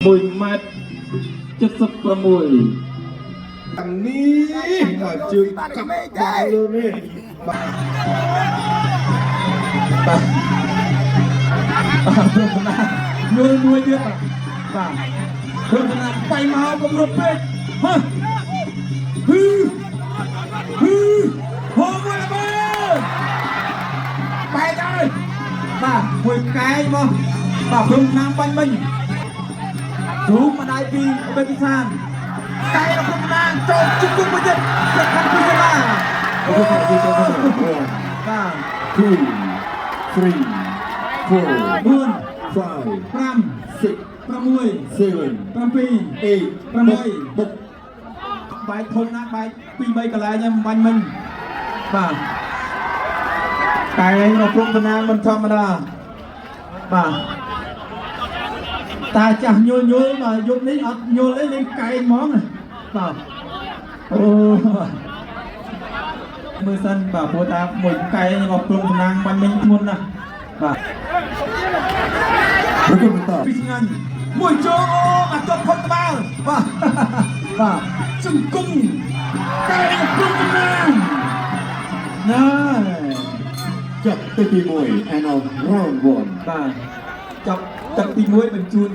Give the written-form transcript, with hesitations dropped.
1 m 76อันนี้จึงกับมาเลยนี่nuôiទៀតបាទព្រោះណាបៃមកកំរត់ពេកហ៎ហឺហឺហូមកលើបែកហើយបាទមួយកែងមកបាទព្រំណាំបាញ់មិញទ្រូងម្ដាយពីបេតិសានកែងរបស់ព្រំណាំចូលជិះគុំមួយទៀតប្រកាសពីសាលាអូបាទ 2 3 4 5 5 6 7 7 8 8 បែកធំណាស់បែក2 3កន្លែងខ្ញុំបាញ់មិញបាទកែងរបស់ព្រំតាណាមិនធម្មតាបាទតាចាស់ញយល់បាទយប់នេះអត់យល់អីលេងកែងហ្មងបាទអូមើលសិនបាទព្រោះតាមួយកែងរបស់ព្រំតាណាបាញ់មិញធ្ងន់ណាស់បាទប្រកបបន្តពីឆ្ងាញ់មួយជោអូមកទប់ផុតក្បាលបាទបាទជង្គង់កែងព្រំតាណាណែ ចាប់ទៅទី1 and of round 1បាទចាប់ទី1បញ្ជូន